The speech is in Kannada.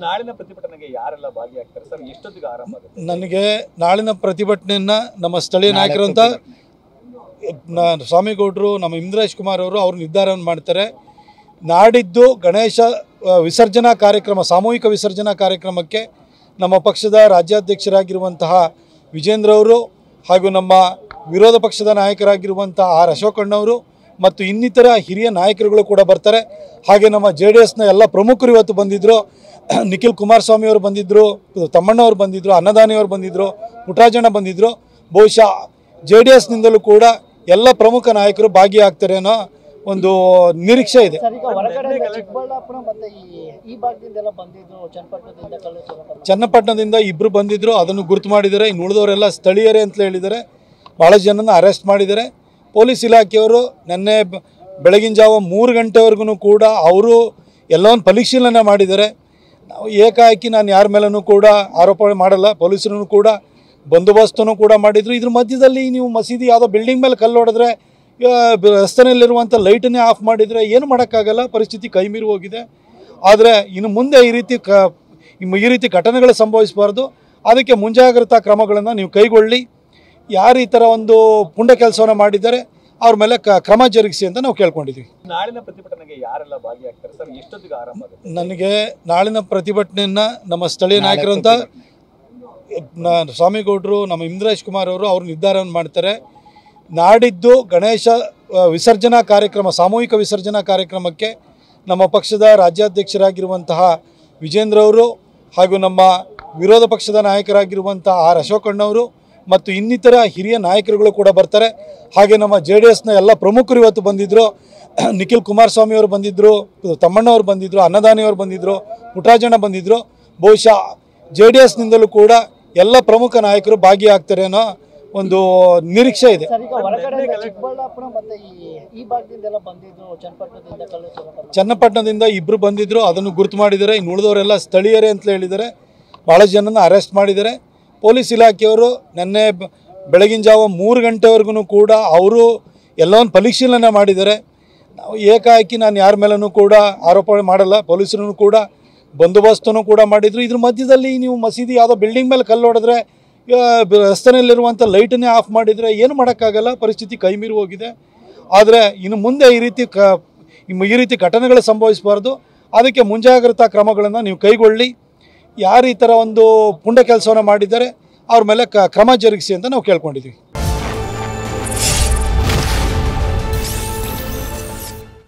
ನಾಳಿನ ಪ್ರತಿಭಟನೆಗೆ ಯಾರೆಲ್ಲ ಭಾಗಿಯಾಗ್ತಾರೆ ಸರ್? ಎಷ್ಟೊತ್ತಿಗೆ ಆರಂಭ ಆಗುತ್ತೆ? ನನಗೆ ನಾಳಿನ ಪ್ರತಿಭಟನೆಯನ್ನು ನಮ್ಮ ಸ್ಥಳೀಯ ನಾಯಕರಂತ ಸ್ವಾಮಿಗೌಡರು, ನಮ್ಮ ಇಂದ್ರೇಶ್ ಕುಮಾರ್ ಅವರು ನಿರ್ಧಾರವನ್ನು ಮಾಡ್ತಾರೆ. ನಾಡಿದ್ದು ಗಣೇಶ ವಿಸರ್ಜನಾ ಕಾರ್ಯಕ್ರಮ, ಸಾಮೂಹಿಕ ವಿಸರ್ಜನಾ ಕಾರ್ಯಕ್ರಮಕ್ಕೆ ನಮ್ಮ ಪಕ್ಷದ ರಾಜ್ಯಾಧ್ಯಕ್ಷರಾಗಿರುವಂತಹ ವಿಜೇಂದ್ರ ಅವರು ಹಾಗೂ ನಮ್ಮ ವಿರೋಧ ಪಕ್ಷದ ನಾಯಕರಾಗಿರುವಂಥ ಆರ್ ಅಶೋಕಣ್ಣವರು ಮತ್ತು ಇನ್ನಿತರ ಹಿರಿಯ ನಾಯಕರುಗಳು ಕೂಡ ಬರ್ತಾರೆ. ಹಾಗೆ ನಮ್ಮ JDSನ ಎಲ್ಲ ಪ್ರಮುಖರು ಇವತ್ತು ಬಂದಿದ್ದರು. ನಿಖಿಲ್ ಕುಮಾರಸ್ವಾಮಿ ಅವರು ಬಂದಿದ್ದರು, ತಮ್ಮಣ್ಣವರು ಬಂದಿದ್ದರು, ಅನ್ನದಾನಿಯವರು ಬಂದಿದ್ದರು, ಪುಟ್ಟರಾಜಣ್ಣ ಬಂದಿದ್ದರು. ಬಹುಶಃ JDSನಿಂದಲೂ ಕೂಡ ಎಲ್ಲ ಪ್ರಮುಖ ನಾಯಕರು ಭಾಗಿಯಾಗ್ತಾರೆ ಅನ್ನೋ ಒಂದು ನಿರೀಕ್ಷೆ ಇದೆ. ಚನ್ನಪಟ್ಟಣದಿಂದ ಇಬ್ಬರು ಬಂದಿದ್ದರು, ಅದನ್ನು ಗುರುತು ಮಾಡಿದ್ದಾರೆ. ಇನ್ನು ಉಳಿದವರೆಲ್ಲ ಸ್ಥಳೀಯರೇ ಅಂತ ಹೇಳಿದ್ದಾರೆ. ಭಾಳ ಜನನ ಅರೆಸ್ಟ್ ಮಾಡಿದ್ದಾರೆ. ಪೊಲೀಸ್ ಇಲಾಖೆಯವರು ನಿನ್ನೆ ಬೆಳಗಿನ ಜಾವ 3 ಗಂಟೆವರೆಗೂ ಕೂಡ ಅವರು ಎಲ್ಲವನ್ನು ಪರಿಶೀಲನೆ ಮಾಡಿದ್ದಾರೆ. ನಾವು ಏಕಾಏಕಿ ನಾನು ಯಾರ ಮೇಲೂ ಕೂಡ ಆರೋಪ ಮಾಡಲ್ಲ. ಪೊಲೀಸರು ಕೂಡ ಬಂದೋಬಸ್ತನ್ನು ಕೂಡ ಮಾಡಿದರು. ಇದ್ರ ಮಧ್ಯದಲ್ಲಿ ನೀವು ಮಸೀದಿ ಯಾವುದೋ ಬಿಲ್ಡಿಂಗ್ ಮೇಲೆ ಕಲ್ಲು ಹೊಡೆದ್ರೆ, ರಸ್ತೆಯಲ್ಲಿರುವಂಥ ಲೈಟನ್ನೇ ಆಫ್ ಮಾಡಿದರೆ ಏನು ಮಾಡೋಕ್ಕಾಗಲ್ಲ. ಪರಿಸ್ಥಿತಿ ಕೈಮೀರಿ ಹೋಗಿದೆ. ಆದರೆ ಇನ್ನು ಮುಂದೆ ಈ ರೀತಿ ಘಟನೆಗಳು ಸಂಭವಿಸಬಾರ್ದು. ಅದಕ್ಕೆ ಮುಂಜಾಗ್ರತಾ ಕ್ರಮಗಳನ್ನು ನೀವು ಕೈಗೊಳ್ಳಿ. ಯಾರು ಈ ಥರ ಒಂದು ಪುಂಡ ಕೆಲಸವನ್ನು ಮಾಡಿದ್ದಾರೆ ಅವ್ರ ಮೇಲೆ ಕ್ರಮ ಜರುಗಿಸಿ ಅಂತ ನಾವು ಕೇಳ್ಕೊಂಡಿದ್ದೀವಿ. ನಾಳಿನ ಪ್ರತಿಭಟನೆಗೆ ಯಾರೆಲ್ಲ ಭಾಗಿಯಾಗ್ತಾರೆ ಸರ್? ಎಷ್ಟೊತ್ತಿಗೆ ಆರಂಭ ಆಗುತ್ತೆ? ನನಗೆ ನಾಳಿನ ಪ್ರತಿಭಟನೆಯನ್ನು ನಮ್ಮ ಸ್ಥಳೀಯ ನಾಯಕರಂತ ಸ್ವಾಮಿಗೌಡರು, ನಮ್ಮ ಇಂದ್ರೇಶ್ ಕುಮಾರ್ ಅವರು ನಿರ್ಧಾರವನ್ನು ಮಾಡ್ತಾರೆ. ನಾಡಿದ್ದು ಗಣೇಶ ವಿಸರ್ಜನಾ ಕಾರ್ಯಕ್ರಮ, ಸಾಮೂಹಿಕ ವಿಸರ್ಜನಾ ಕಾರ್ಯಕ್ರಮಕ್ಕೆ ನಮ್ಮ ಪಕ್ಷದ ರಾಜ್ಯಾಧ್ಯಕ್ಷರಾಗಿರುವಂತಹ ವಿಜೇಂದ್ರ ಅವರು ಹಾಗೂ ನಮ್ಮ ವಿರೋಧ ಪಕ್ಷದ ನಾಯಕರಾಗಿರುವಂಥ ಆರ್ ಅಶೋಕಣ್ಣವರು ಮತ್ತು ಇನ್ನಿತರ ಹಿರಿಯ ನಾಯಕರುಗಳು ಕೂಡ ಬರ್ತಾರೆ. ಹಾಗೆ ನಮ್ಮ JDSನ ಎಲ್ಲ ಪ್ರಮುಖರು ಇವತ್ತು ಬಂದಿದ್ದರು. ನಿಖಿಲ್ ಕುಮಾರಸ್ವಾಮಿ ಅವರು ಬಂದಿದ್ದರು, ತಮ್ಮಣ್ಣವರು ಬಂದಿದ್ದರು, ಅನ್ನದಾನಿಯವರು ಬಂದಿದ್ದರು, ಪುಟ್ಟರಾಜಣ್ಣ ಬಂದಿದ್ದರು. ಬಹುಶಃ JDSನಿಂದಲೂ ಕೂಡ ಎಲ್ಲ ಪ್ರಮುಖ ನಾಯಕರು ಭಾಗಿಯಾಗ್ತಾರೆ ಅನ್ನೋ ಒಂದು ನಿರೀಕ್ಷೆ ಇದೆ. ಚನ್ನಪಟ್ಟಣದಿಂದ ಇಬ್ಬರು ಬಂದಿದ್ದರು, ಅದನ್ನು ಗುರುತು ಮಾಡಿದ್ದಾರೆ. ಇನ್ನು ಉಳಿದವರೆಲ್ಲ ಸ್ಥಳೀಯರೇ ಅಂತ ಹೇಳಿದ್ದಾರೆ. ಭಾಳ ಜನನ ಅರೆಸ್ಟ್ ಮಾಡಿದ್ದಾರೆ. ಪೊಲೀಸ್ ಇಲಾಖೆಯವರು ನಿನ್ನೆ ಬೆಳಗಿನ ಜಾವ 3 ಗಂಟೆವರೆಗೂ ಕೂಡ ಅವರು ಎಲ್ಲವನ್ನು ಪರಿಶೀಲನೆ ಮಾಡಿದ್ದಾರೆ. ನಾವು ಏಕಾಏಕಿ ನಾನು ಯಾರ ಮೇಲೂ ಕೂಡ ಆರೋಪ ಮಾಡಲ್ಲ. ಪೊಲೀಸರು ಕೂಡ ಬಂದೋಬಸ್ತನ್ನು ಕೂಡ ಮಾಡಿದರು. ಇದ್ರ ಮಧ್ಯದಲ್ಲಿ ನೀವು ಮಸೀದಿ ಯಾವುದೋ ಬಿಲ್ಡಿಂಗ್ ಮೇಲೆ ಕಲ್ಲು ಹೊಡೆದ್ರೆ, ರಸ್ತೆಯಲ್ಲಿರುವಂಥ ಲೈಟನ್ನೇ ಆಫ್ ಮಾಡಿದರೆ ಏನು ಮಾಡೋಕ್ಕಾಗಲ್ಲ. ಪರಿಸ್ಥಿತಿ ಕೈಮೀರಿ ಹೋಗಿದೆ. ಆದರೆ ಇನ್ನು ಮುಂದೆ ಈ ರೀತಿ ಘಟನೆಗಳು ಸಂಭವಿಸಬಾರ್ದು. ಅದಕ್ಕೆ ಮುಂಜಾಗ್ರತಾ ಕ್ರಮಗಳನ್ನು ನೀವು ಕೈಗೊಳ್ಳಿ. ಯಾರು ಈ ಥರ ಒಂದು ಪುಂಡ ಕೆಲಸವನ್ನು ಮಾಡಿದ್ದಾರೆ ಅವ್ರ ಮೇಲೆ ಕ್ರಮ ಜರುಗಿಸಿ ಅಂತ ನಾವು ಕೇಳ್ಕೊಂಡಿದ್ದೀವಿ.